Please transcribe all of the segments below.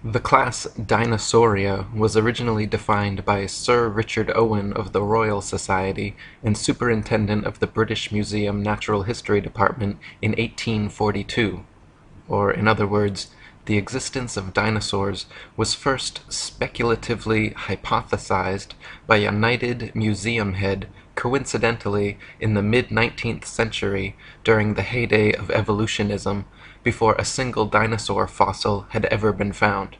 The class Dinosauria was originally defined by Sir Richard Owen of the Royal Society and Superintendent of the British Museum Natural History Department in 1842, or in other words, the existence of dinosaurs was first speculatively hypothesized by a knighted museum head coincidentally in the mid-19th century during the heyday of evolutionism, before a single dinosaur fossil had ever been found.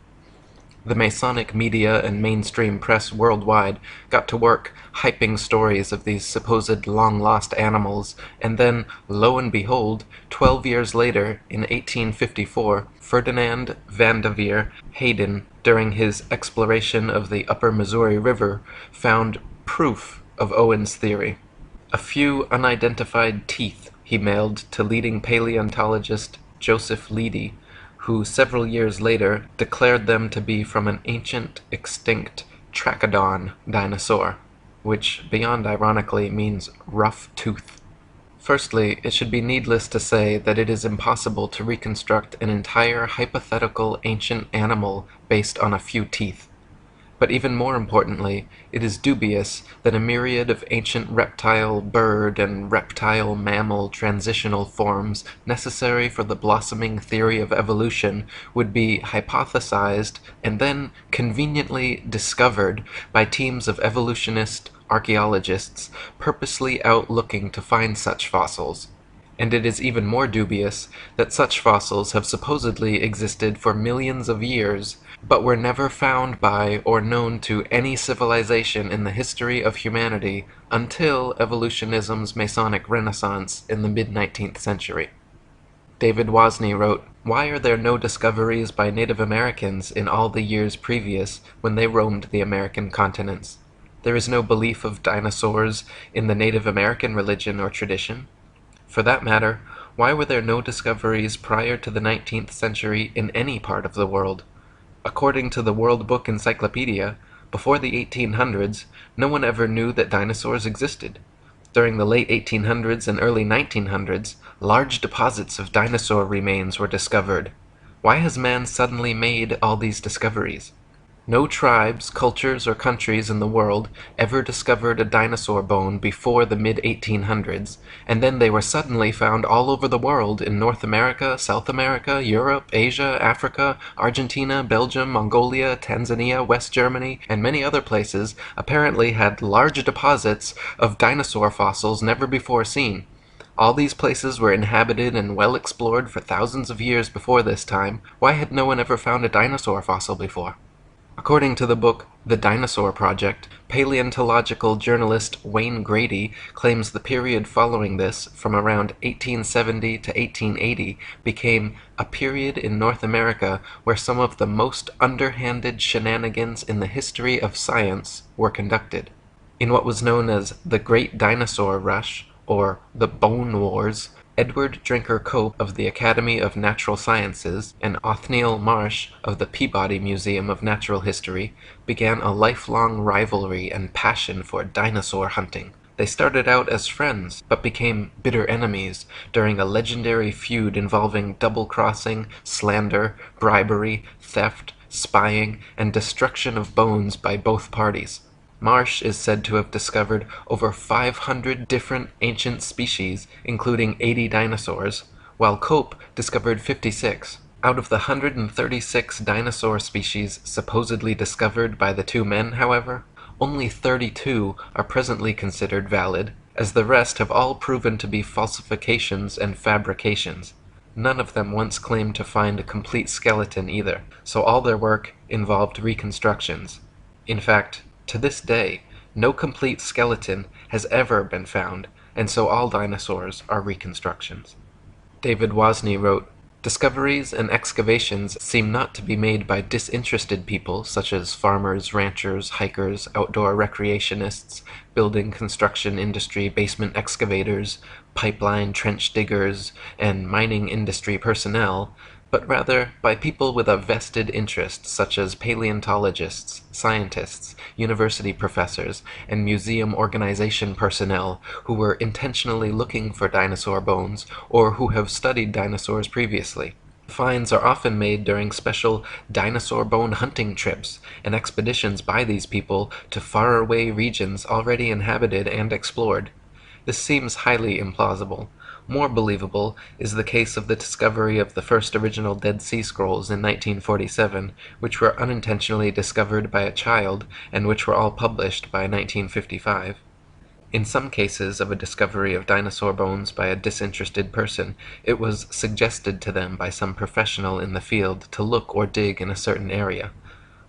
The Masonic media and mainstream press worldwide got to work hyping stories of these supposed long-lost animals, and then, lo and behold, 12 years later, in 1854, Ferdinand Vanderveer Hayden, during his exploration of the upper Missouri River, found proof of Owen's theory. A few unidentified teeth he mailed to leading paleontologist Joseph Leidy, who several years later declared them to be from an ancient, extinct Trachodon dinosaur, which, beyond ironically, means rough tooth. Firstly, it should be needless to say that it is impossible to reconstruct an entire hypothetical ancient animal based on a few teeth. But even more importantly, it is dubious that a myriad of ancient reptile, bird, and reptile mammal transitional forms necessary for the blossoming theory of evolution would be hypothesized and then conveniently discovered by teams of evolutionist archaeologists purposely out looking to find such fossils. And it is even more dubious that such fossils have supposedly existed for millions of years, but were never found by or known to any civilization in the history of humanity until evolutionism's Masonic Renaissance in the mid-19th century. David Wozni wrote, "Why are there no discoveries by Native Americans in all the years previous when they roamed the American continents? There is no belief of dinosaurs in the Native American religion or tradition. For that matter, why were there no discoveries prior to the 19th century in any part of the world? According to the World Book Encyclopedia, before the 1800s, no one ever knew that dinosaurs existed. During the late 1800s and early 1900s, large deposits of dinosaur remains were discovered. Why has man suddenly made all these discoveries? No tribes, cultures, or countries in the world ever discovered a dinosaur bone before the mid-1800s, and then they were suddenly found all over the world in North America, South America, Europe, Asia, Africa, Argentina, Belgium, Mongolia, Tanzania, West Germany, and many other places apparently had large deposits of dinosaur fossils never before seen. All these places were inhabited and well explored for thousands of years before this time. Why had no one ever found a dinosaur fossil before?" According to the book The Dinosaur Project, paleontological journalist Wayne Grady claims the period following this, from around 1870 to 1880, became a period in North America where some of the most underhanded shenanigans in the history of science were conducted. In what was known as the Great Dinosaur Rush, or the Bone Wars, Edward Drinker Cope of the Academy of Natural Sciences and Othniel Marsh of the Peabody Museum of Natural History began a lifelong rivalry and passion for dinosaur hunting. They started out as friends, but became bitter enemies during a legendary feud involving double-crossing, slander, bribery, theft, spying, and destruction of bones by both parties. Marsh is said to have discovered over 500 different ancient species, including 80 dinosaurs, while Cope discovered 56. Out of the 136 dinosaur species supposedly discovered by the two men, however, only 32 are presently considered valid, as the rest have all proven to be falsifications and fabrications. None of them once claimed to find a complete skeleton either, so all their work involved reconstructions. In fact, to this day, no complete skeleton has ever been found, and so all dinosaurs are reconstructions. David Wozni wrote, "Discoveries and excavations seem not to be made by disinterested people such as farmers, ranchers, hikers, outdoor recreationists, building construction industry basement excavators, pipeline trench diggers, and mining industry personnel, but rather by people with a vested interest such as paleontologists, scientists, university professors, and museum organization personnel who were intentionally looking for dinosaur bones or who have studied dinosaurs previously. Finds are often made during special dinosaur bone hunting trips and expeditions by these people to faraway regions already inhabited and explored. This seems highly implausible. More believable is the case of the discovery of the first original Dead Sea Scrolls in 1947, which were unintentionally discovered by a child and which were all published by 1955. In some cases of a discovery of dinosaur bones by a disinterested person, it was suggested to them by some professional in the field to look or dig in a certain area.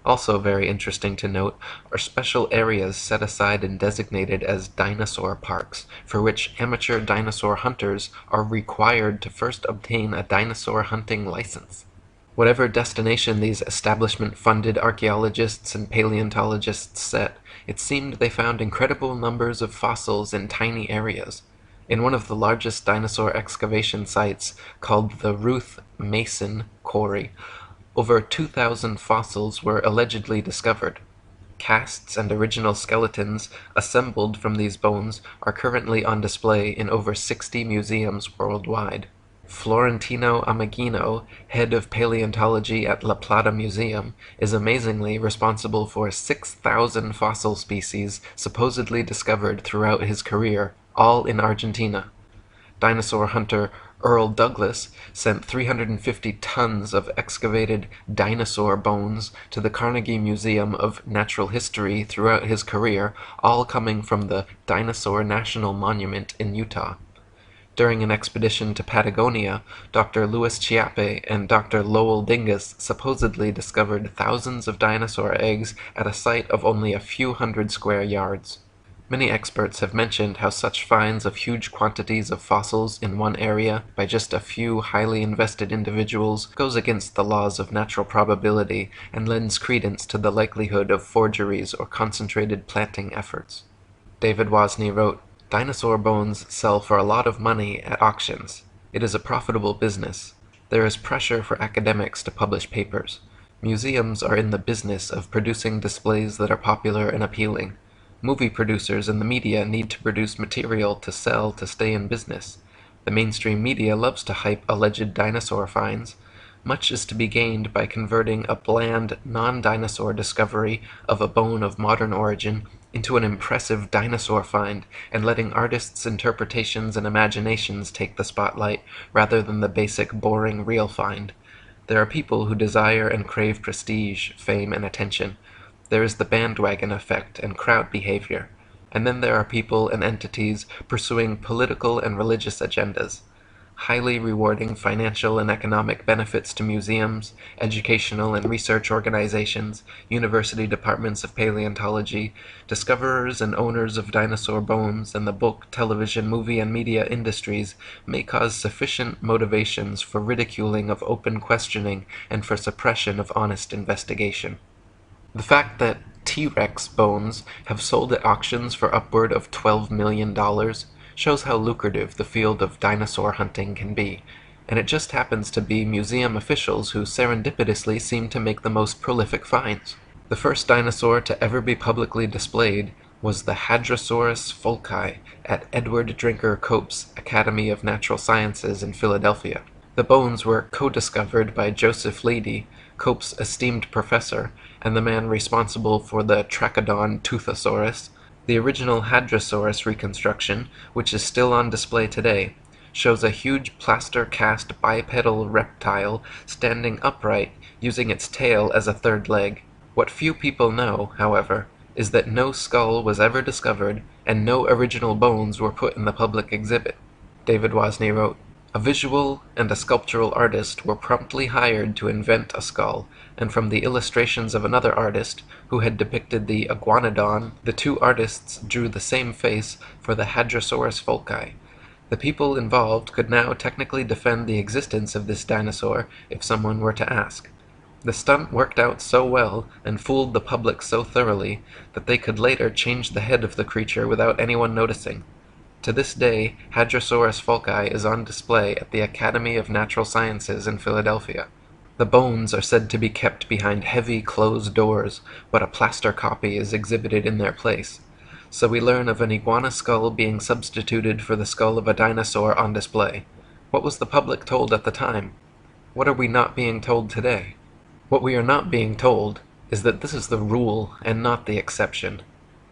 Also very interesting to note are special areas set aside and designated as dinosaur parks, for which amateur dinosaur hunters are required to first obtain a dinosaur hunting license. Whatever destination these establishment-funded archaeologists and paleontologists set, it seemed they found incredible numbers of fossils in tiny areas. In one of the largest dinosaur excavation sites, called the Ruth Mason Quarry, over 2,000 fossils were allegedly discovered. Casts and original skeletons assembled from these bones are currently on display in over 60 museums worldwide. Florentino Ameghino, head of paleontology at La Plata Museum, is amazingly responsible for 6,000 fossil species supposedly discovered throughout his career, all in Argentina. Dinosaur hunter Earl Douglas sent 350 tons of excavated dinosaur bones to the Carnegie Museum of Natural History throughout his career, all coming from the Dinosaur National Monument in Utah. During an expedition to Patagonia, Dr. Louis Chiappe and Dr. Lowell Dingus supposedly discovered thousands of dinosaur eggs at a site of only a few hundred square yards. Many experts have mentioned how such finds of huge quantities of fossils in one area by just a few highly invested individuals goes against the laws of natural probability and lends credence to the likelihood of forgeries or concentrated planting efforts. David Wozni wrote, "Dinosaur bones sell for a lot of money at auctions. It is a profitable business. There is pressure for academics to publish papers. Museums are in the business of producing displays that are popular and appealing. Movie producers and the media need to produce material to sell to stay in business. The mainstream media loves to hype alleged dinosaur finds. Much is to be gained by converting a bland, non-dinosaur discovery of a bone of modern origin into an impressive dinosaur find, and letting artists' interpretations and imaginations take the spotlight, rather than the basic, boring, real find. There are people who desire and crave prestige, fame, and attention. There is the bandwagon effect and crowd behavior. And then there are people and entities pursuing political and religious agendas. Highly rewarding financial and economic benefits to museums, educational and research organizations, university departments of paleontology, discoverers and owners of dinosaur bones, and the book, television, movie, and media industries may cause sufficient motivations for ridiculing of open questioning and for suppression of honest investigation. The fact that T-Rex bones have sold at auctions for upward of $12 million shows how lucrative the field of dinosaur hunting can be, and it just happens to be museum officials who serendipitously seem to make the most prolific finds. The first dinosaur to ever be publicly displayed was the Hadrosaurus folci at Edward Drinker Cope's Academy of Natural Sciences in Philadelphia. The bones were co-discovered by Joseph Leidy, Cope's esteemed professor, and the man responsible for the Trachodon Toothosaurus. The original Hadrosaurus reconstruction, which is still on display today, shows a huge plaster-cast bipedal reptile standing upright, using its tail as a third leg. What few people know, however, is that no skull was ever discovered, and no original bones were put in the public exhibit. David Wozni wrote, "A visual and a sculptural artist were promptly hired to invent a skull, and from the illustrations of another artist, who had depicted the iguanodon, the two artists drew the same face for the Hadrosaurus folci. The people involved could now technically defend the existence of this dinosaur if someone were to ask. The stunt worked out so well and fooled the public so thoroughly that they could later change the head of the creature without anyone noticing. To this day, Hadrosaurus folci is on display at the Academy of Natural Sciences in Philadelphia. The bones are said to be kept behind heavy closed doors, but a plaster copy is exhibited in their place. So we learn of an iguana skull being substituted for the skull of a dinosaur on display. What was the public told at the time? What are we not being told today? What we are not being told is that this is the rule and not the exception.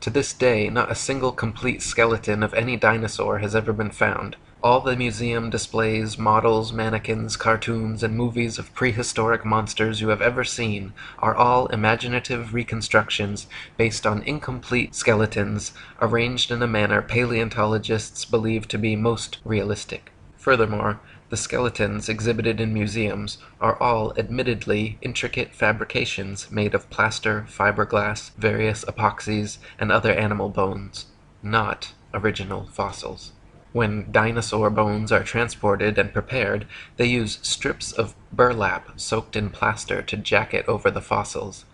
To this day, not a single complete skeleton of any dinosaur has ever been found. All the museum displays, models, mannequins, cartoons, and movies of prehistoric monsters you have ever seen are all imaginative reconstructions based on incomplete skeletons arranged in a manner paleontologists believe to be most realistic. Furthermore, the skeletons exhibited in museums are all admittedly intricate fabrications made of plaster, fiberglass, various epoxies, and other animal bones, not original fossils. When dinosaur bones are transported and prepared, they use strips of burlap soaked in plaster to jacket over the fossils.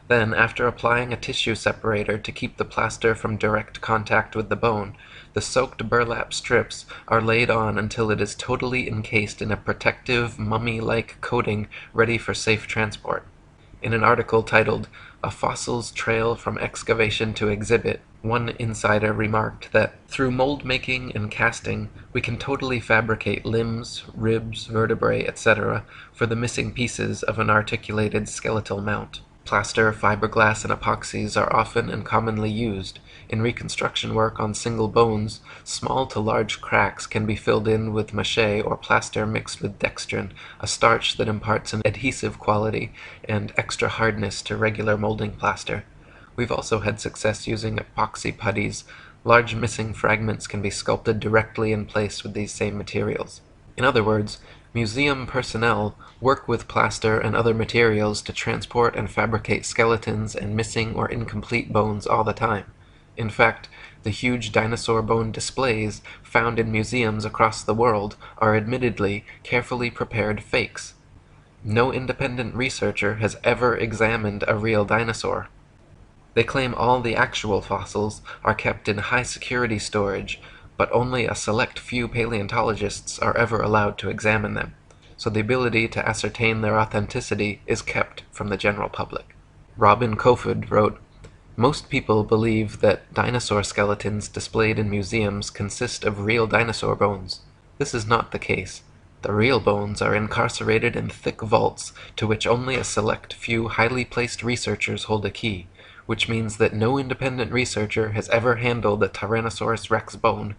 Then, after applying a tissue separator to keep the plaster from direct contact with the bone, the soaked burlap strips are laid on until it is totally encased in a protective, mummy-like coating ready for safe transport. In an article titled "A Fossil's Trail from Excavation to Exhibit," one insider remarked that through mold making and casting, we can totally fabricate limbs, ribs, vertebrae, etc. for the missing pieces of an articulated skeletal mount. Plaster, fiberglass, and epoxies are often and commonly used. In reconstruction work on single bones, small to large cracks can be filled in with mache or plaster mixed with dextrin, a starch that imparts an adhesive quality and extra hardness to regular molding plaster. We've also had success using epoxy putties. Large missing fragments can be sculpted directly in place with these same materials. In other words, museum personnel work with plaster and other materials to transport and fabricate skeletons and missing or incomplete bones all the time. In fact, the huge dinosaur bone displays found in museums across the world are admittedly carefully prepared fakes. No independent researcher has ever examined a real dinosaur. They claim all the actual fossils are kept in high-security storage, but only a select few paleontologists are ever allowed to examine them, so the ability to ascertain their authenticity is kept from the general public. Robin Kofod wrote, "Most people believe that dinosaur skeletons displayed in museums consist of real dinosaur bones. This is not the case. The real bones are incarcerated in thick vaults to which only a select few highly placed researchers hold a key, which means that no independent researcher has ever handled a Tyrannosaurus rex bone.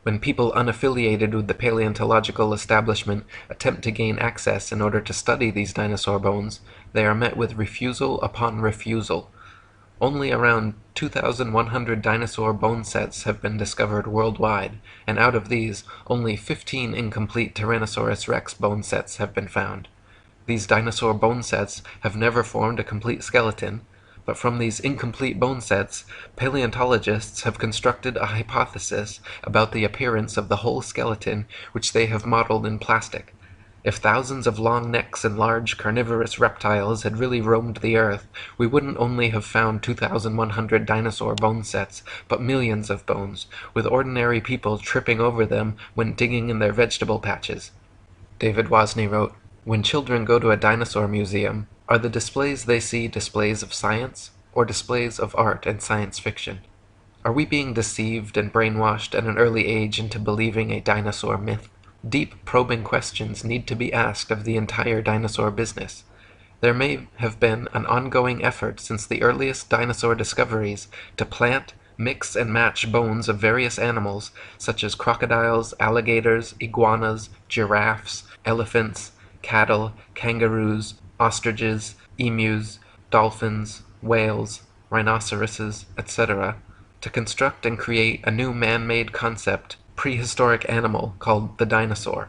When people unaffiliated with the paleontological establishment attempt to gain access in order to study these dinosaur bones, they are met with refusal upon refusal. Only around 2,100 dinosaur bone sets have been discovered worldwide, and out of these, only 15 incomplete Tyrannosaurus rex bone sets have been found. These dinosaur bone sets have never formed a complete skeleton, but from these incomplete bone sets, paleontologists have constructed a hypothesis about the appearance of the whole skeleton which they have modeled in plastic. If thousands of long necks and large carnivorous reptiles had really roamed the earth, we wouldn't only have found 2,100 dinosaur bone sets, but millions of bones, with ordinary people tripping over them when digging in their vegetable patches." David Wozni wrote, "When children go to a dinosaur museum, are the displays they see displays of science or displays of art and science fiction? Are we being deceived and brainwashed at an early age into believing a dinosaur myth? Deep, probing questions need to be asked of the entire dinosaur business. There may have been an ongoing effort since the earliest dinosaur discoveries to plant, mix, and match bones of various animals such as crocodiles, alligators, iguanas, giraffes, elephants, cattle, kangaroos, ostriches, emus, dolphins, whales, rhinoceroses, etc., to construct and create a new man-made concept, prehistoric animal called the dinosaur.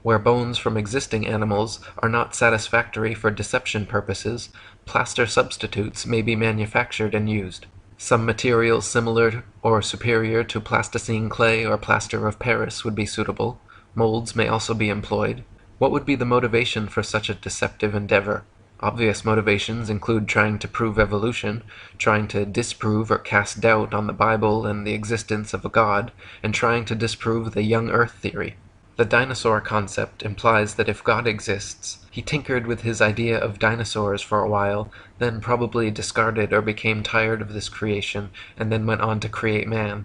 Where bones from existing animals are not satisfactory for deception purposes, plaster substitutes may be manufactured and used. Some materials similar or superior to plasticine clay or plaster of Paris would be suitable. Molds may also be employed. What would be the motivation for such a deceptive endeavor? Obvious motivations include trying to prove evolution, trying to disprove or cast doubt on the Bible and the existence of a God, and trying to disprove the young Earth theory. The dinosaur concept implies that if God exists, he tinkered with his idea of dinosaurs for a while, then probably discarded or became tired of this creation, and then went on to create man.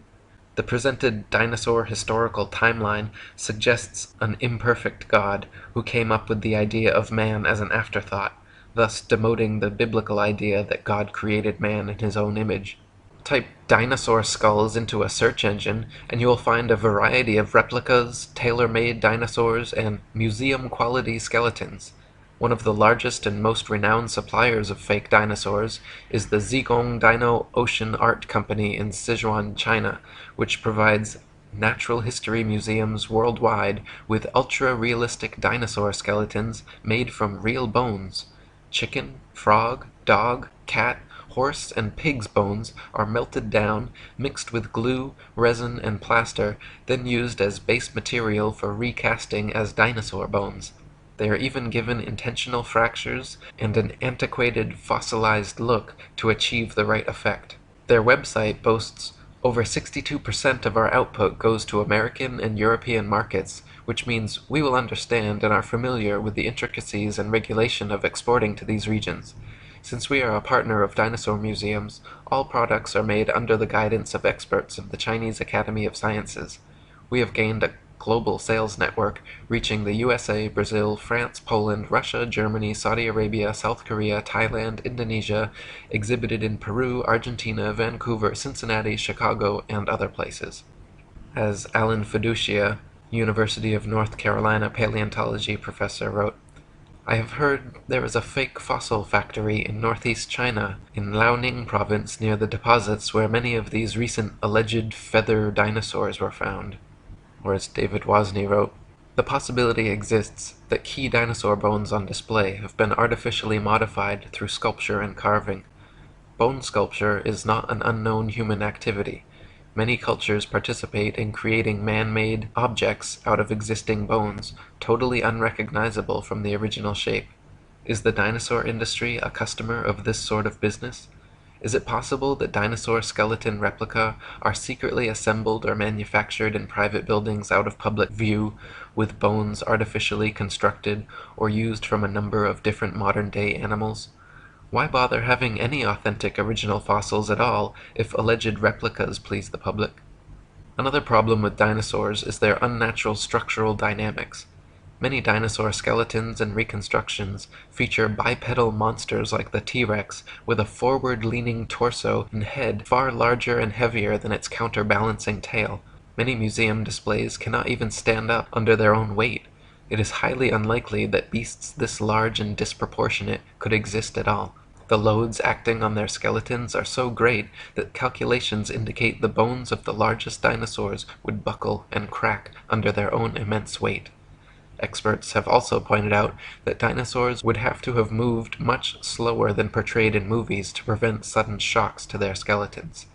The presented dinosaur historical timeline suggests an imperfect God who came up with the idea of man as an afterthought, thus demoting the biblical idea that God created man in his own image. Type dinosaur skulls into a search engine, and you will find a variety of replicas, tailor-made dinosaurs, and museum-quality skeletons. One of the largest and most renowned suppliers of fake dinosaurs is the Zigong Dino Ocean Art Company in Sichuan, China, which provides natural history museums worldwide with ultra-realistic dinosaur skeletons made from real bones. Chicken, frog, dog, cat, horse, and pig's bones are melted down, mixed with glue, resin, and plaster, then used as base material for recasting as dinosaur bones. They are even given intentional fractures and an antiquated, fossilized look to achieve the right effect. Their website boasts over 62% of our output goes to American and European markets, which means we will understand and are familiar with the intricacies and regulation of exporting to these regions. Since we are a partner of dinosaur museums, all products are made under the guidance of experts of the Chinese Academy of Sciences. We have gained a global sales network reaching the USA, Brazil, France, Poland, Russia, Germany, Saudi Arabia, South Korea, Thailand, Indonesia, exhibited in Peru, Argentina, Vancouver, Cincinnati, Chicago, and other places. As Alan Fiducia, University of North Carolina paleontology professor, wrote, I have heard there is a fake fossil factory in northeast China, in Liaoning province near the deposits where many of these recent alleged feather dinosaurs were found. Or as David Wozni wrote, the possibility exists that key dinosaur bones on display have been artificially modified through sculpture and carving. Bone sculpture is not an unknown human activity. Many cultures participate in creating man-made objects out of existing bones, totally unrecognizable from the original shape. Is the dinosaur industry a customer of this sort of business? Is it possible that dinosaur skeleton replica are secretly assembled or manufactured in private buildings out of public view, with bones artificially constructed or used from a number of different modern-day animals? Why bother having any authentic original fossils at all if alleged replicas please the public? Another problem with dinosaurs is their unnatural structural dynamics. Many dinosaur skeletons and reconstructions feature bipedal monsters like the T-Rex with a forward-leaning torso and head far larger and heavier than its counterbalancing tail. Many museum displays cannot even stand up under their own weight. It is highly unlikely that beasts this large and disproportionate could exist at all. The loads acting on their skeletons are so great that calculations indicate the bones of the largest dinosaurs would buckle and crack under their own immense weight. Experts have also pointed out that dinosaurs would have to have moved much slower than portrayed in movies to prevent sudden shocks to their skeletons.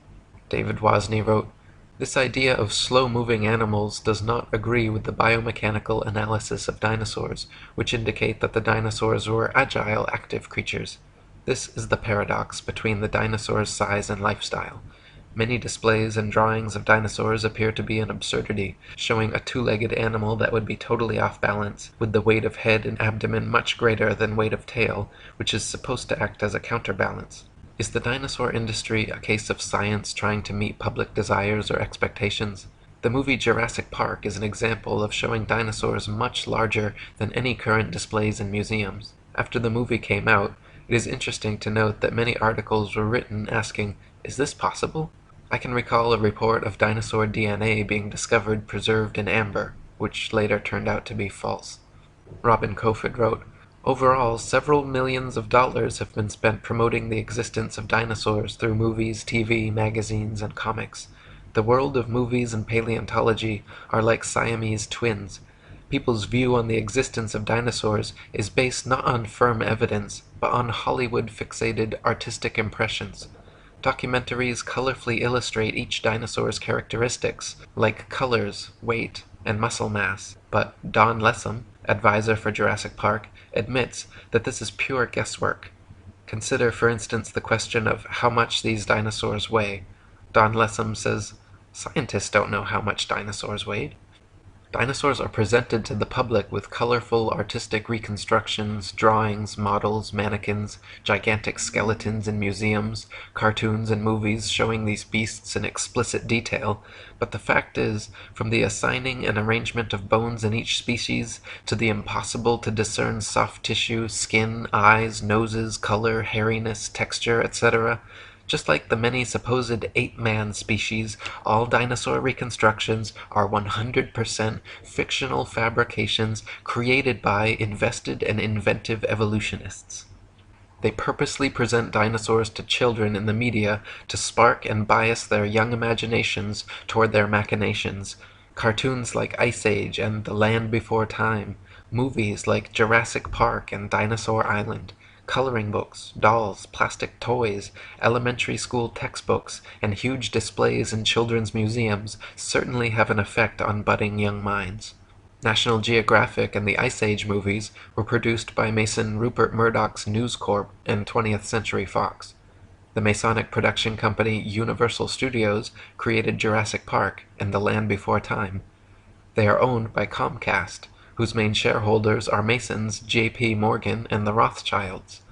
David Wozni wrote, this idea of slow-moving animals does not agree with the biomechanical analysis of dinosaurs, which indicate that the dinosaurs were agile, active creatures. This is the paradox between the dinosaur's size and lifestyle. Many displays and drawings of dinosaurs appear to be an absurdity, showing a two-legged animal that would be totally off balance, with the weight of head and abdomen much greater than weight of tail, which is supposed to act as a counterbalance. Is the dinosaur industry a case of science trying to meet public desires or expectations? The movie Jurassic Park is an example of showing dinosaurs much larger than any current displays in museums. After the movie came out, it is interesting to note that many articles were written asking, is this possible? I can recall a report of dinosaur DNA being discovered preserved in amber, which later turned out to be false. Robin Kofod wrote, overall, several millions of dollars have been spent promoting the existence of dinosaurs through movies, TV, magazines, and comics. The world of movies and paleontology are like Siamese twins. People's view on the existence of dinosaurs is based not on firm evidence, but on Hollywood-fixated artistic impressions. Documentaries colorfully illustrate each dinosaur's characteristics, like colors, weight, and muscle mass, but Don Lessam, advisor for Jurassic Park, admits that this is pure guesswork. Consider, for instance, the question of how much these dinosaurs weigh. Don Lessam says, scientists don't know how much dinosaurs weighed. Dinosaurs are presented to the public with colorful artistic reconstructions, drawings, models, mannequins, gigantic skeletons in museums, cartoons and movies showing these beasts in explicit detail, but the fact is, from the assigning and arrangement of bones in each species, to the impossible to discern soft tissue, skin, eyes, noses, color, hairiness, texture, etc., just like the many supposed ape-man species, all dinosaur reconstructions are 100% fictional fabrications created by invested and inventive evolutionists. They purposely present dinosaurs to children in the media to spark and bias their young imaginations toward their machinations. Cartoons like Ice Age and The Land Before Time, movies like Jurassic Park and Dinosaur Island, coloring books, dolls, plastic toys, elementary school textbooks, and huge displays in children's museums certainly have an effect on budding young minds. National Geographic and the Ice Age movies were produced by Mason Rupert Murdoch's News Corp and 20th Century Fox. The Masonic production company Universal Studios created Jurassic Park and The Land Before Time. They are owned by Comcast, whose main shareholders are Masons J.P. Morgan and the Rothschilds.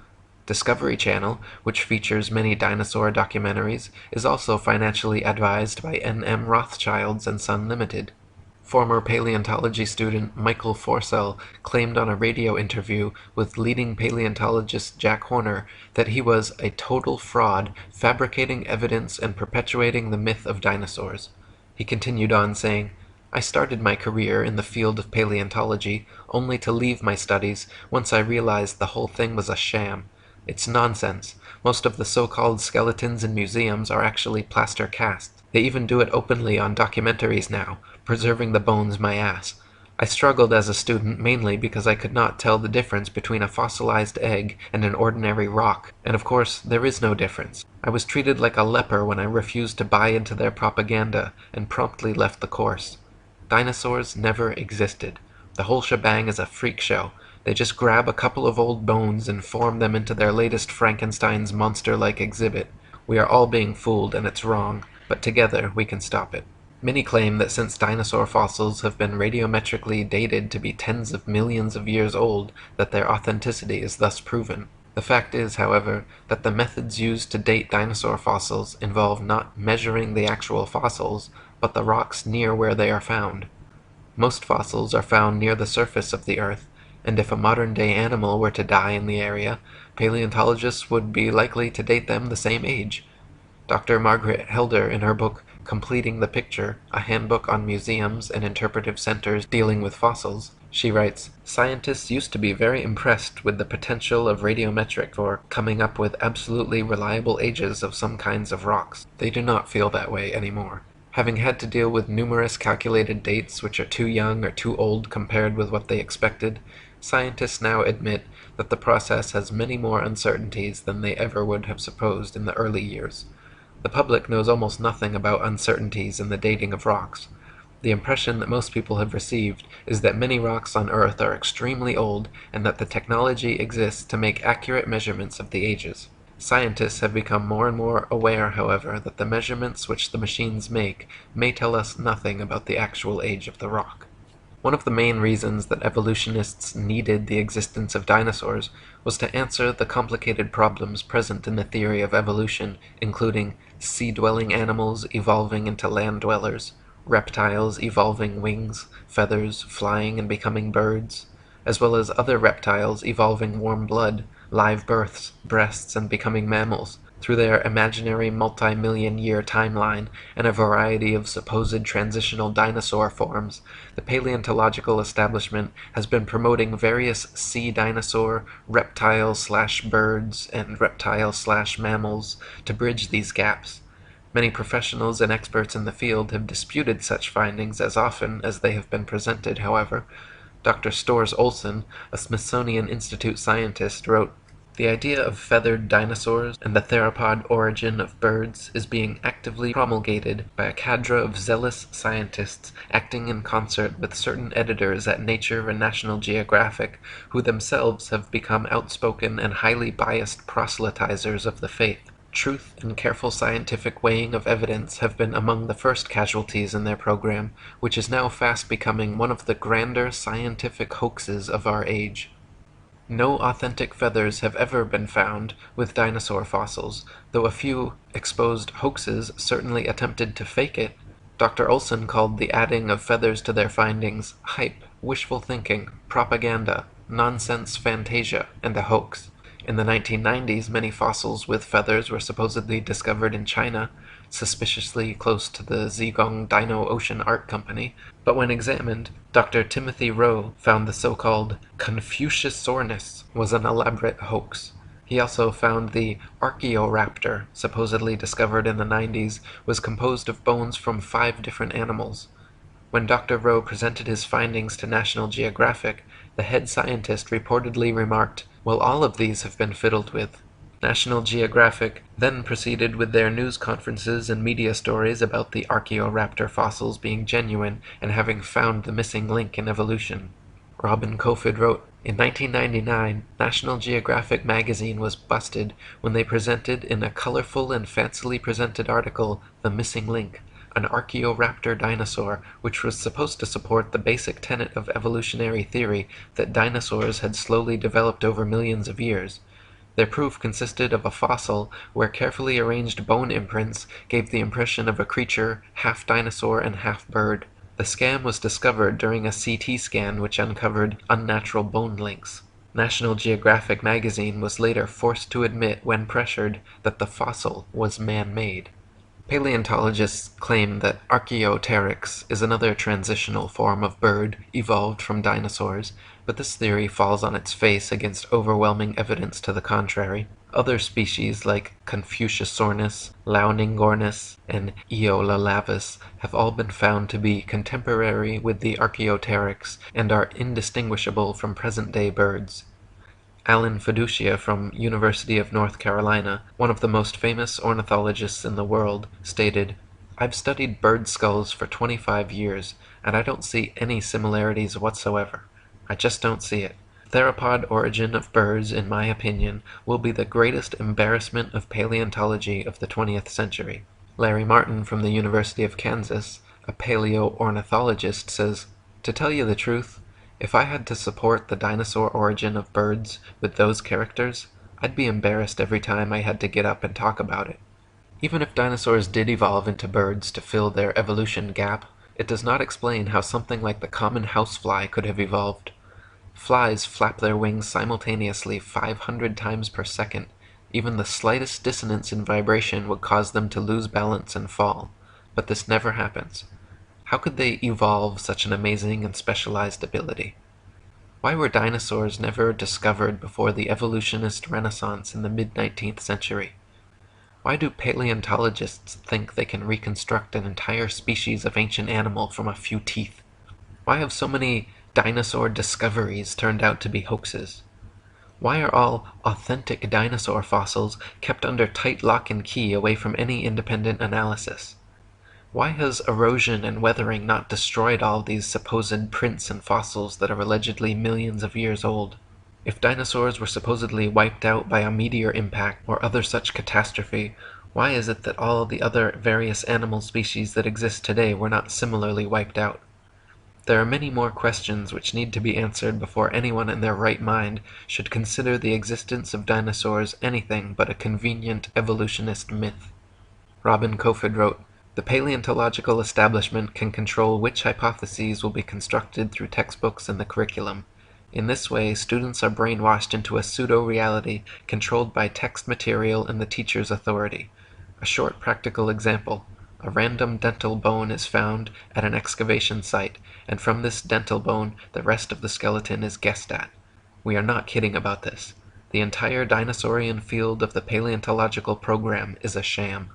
Discovery Channel, which features many dinosaur documentaries, is also financially advised by N.M. Rothschilds and Son Limited. Former paleontology student Michael Forsell claimed on a radio interview with leading paleontologist Jack Horner that he was a total fraud, fabricating evidence and perpetuating the myth of dinosaurs. He continued on saying, "I started my career in the field of paleontology only to leave my studies once I realized the whole thing was a sham. It's nonsense. Most of the so-called skeletons in museums are actually plaster casts. They even do it openly on documentaries now, preserving the bones my ass. I struggled as a student mainly because I could not tell the difference between a fossilized egg and an ordinary rock, and of course there is no difference. I was treated like a leper when I refused to buy into their propaganda and promptly left the course. Dinosaurs never existed. The whole shebang is a freak show. They just grab a couple of old bones and form them into their latest Frankenstein's monster-like exhibit. We are all being fooled, and it's wrong, but together we can stop it." Many claim that since dinosaur fossils have been radiometrically dated to be tens of millions of years old, that their authenticity is thus proven. The fact is, however, that the methods used to date dinosaur fossils involve not measuring the actual fossils, but the rocks near where they are found. Most fossils are found near the surface of the Earth, and if a modern-day animal were to die in the area, paleontologists would be likely to date them the same age. Dr. Margaret Helder, in her book Completing the Picture, a handbook on museums and interpretive centers dealing with fossils, she writes, "Scientists used to be very impressed with the potential of radiometric for coming up with absolutely reliable ages of some kinds of rocks. They do not feel that way anymore. Having had to deal with numerous calculated dates which are too young or too old compared with what they expected, scientists now admit that the process has many more uncertainties than they ever would have supposed in the early years. The public knows almost nothing about uncertainties in the dating of rocks. The impression that most people have received is that many rocks on Earth are extremely old and that the technology exists to make accurate measurements of the ages. Scientists have become more and more aware, however, that the measurements which the machines make may tell us nothing about the actual age of the rock." One of the main reasons that evolutionists needed the existence of dinosaurs was to answer the complicated problems present in the theory of evolution, including sea-dwelling animals evolving into land-dwellers, reptiles evolving wings, feathers, flying and becoming birds, as well as other reptiles evolving warm blood, live births, breasts, and becoming mammals, through their imaginary multi-million-year timeline and a variety of supposed transitional dinosaur forms. The paleontological establishment has been promoting various sea dinosaur, reptile/birds, and reptile/mammals to bridge these gaps. Many professionals and experts in the field have disputed such findings as often as they have been presented, however. Dr. Storrs Olson, a Smithsonian Institute scientist, wrote, "The idea of feathered dinosaurs and the theropod origin of birds is being actively promulgated by a cadre of zealous scientists acting in concert with certain editors at Nature and National Geographic, who themselves have become outspoken and highly biased proselytizers of the faith. Truth and careful scientific weighing of evidence have been among the first casualties in their program, which is now fast becoming one of the grander scientific hoaxes of our age. No authentic feathers have ever been found with dinosaur fossils, though a few exposed hoaxes certainly attempted to fake it. Dr. Olson called the adding of feathers to their findings hype, wishful thinking, propaganda, nonsense fantasia, and a hoax. In the 1990s, many fossils with feathers were supposedly discovered in China, suspiciously close to the Zhejiang Dino Ocean Art Company, but when examined, Dr. Timothy Rowe found the so-called Confuciusornis was an elaborate hoax. He also found the Archaeoraptor, supposedly discovered in the 90s, was composed of bones from 5 different animals. When Dr. Rowe presented his findings to National Geographic, the head scientist reportedly remarked, "Well, all of these have been fiddled with." National Geographic then proceeded with their news conferences and media stories about the Archaeoraptor fossils being genuine and having found the missing link in evolution. Robin Kofod wrote, "In 1999, National Geographic magazine was busted when they presented in a colorful and fancily presented article The Missing Link, an Archaeoraptor dinosaur which was supposed to support the basic tenet of evolutionary theory that dinosaurs had slowly developed over millions of years. Their proof consisted of a fossil where carefully arranged bone imprints gave the impression of a creature half dinosaur and half bird. The scam was discovered during a CT scan which uncovered unnatural bone links. National Geographic magazine was later forced to admit, when pressured, that the fossil was man-made." Paleontologists claim that Archaeopteryx is another transitional form of bird evolved from dinosaurs, but this theory falls on its face against overwhelming evidence to the contrary. Other species like Confuciusornis, Launingornis, and Eolalavis have all been found to be contemporary with the Archaeopteryx and are indistinguishable from present-day birds. Alan Fiducia from University of North Carolina, one of the most famous ornithologists in the world, stated, "I've studied bird skulls for 25 years, and I don't see any similarities whatsoever. I just don't see it. Theropod origin of birds, in my opinion, will be the greatest embarrassment of paleontology of the 20th century." Larry Martin from the University of Kansas, a paleoornithologist, says, "To tell you the truth, if I had to support the dinosaur origin of birds with those characters, I'd be embarrassed every time I had to get up and talk about it." Even if dinosaurs did evolve into birds to fill their evolution gap, it does not explain how something like the common housefly could have evolved. Flies flap their wings simultaneously 500 times per second. Even the slightest dissonance in vibration would cause them to lose balance and fall. But this never happens. How could they evolve such an amazing and specialized ability? Why were dinosaurs never discovered before the evolutionist renaissance in the mid-19th century? Why do paleontologists think they can reconstruct an entire species of ancient animal from a few teeth? Why have so many dinosaur discoveries turned out to be hoaxes? Why are all authentic dinosaur fossils kept under tight lock and key away from any independent analysis? Why has erosion and weathering not destroyed all these supposed prints and fossils that are allegedly millions of years old? If dinosaurs were supposedly wiped out by a meteor impact or other such catastrophe, why is it that all the other various animal species that exist today were not similarly wiped out? There are many more questions which need to be answered before anyone in their right mind should consider the existence of dinosaurs anything but a convenient evolutionist myth. Robin Kofod wrote, "The paleontological establishment can control which hypotheses will be constructed through textbooks and the curriculum. In this way, students are brainwashed into a pseudo-reality controlled by text material and the teacher's authority. A short practical example. A random dental bone is found at an excavation site, and from this dental bone, the rest of the skeleton is guessed at. We are not kidding about this. The entire dinosaurian field of the paleontological program is a sham."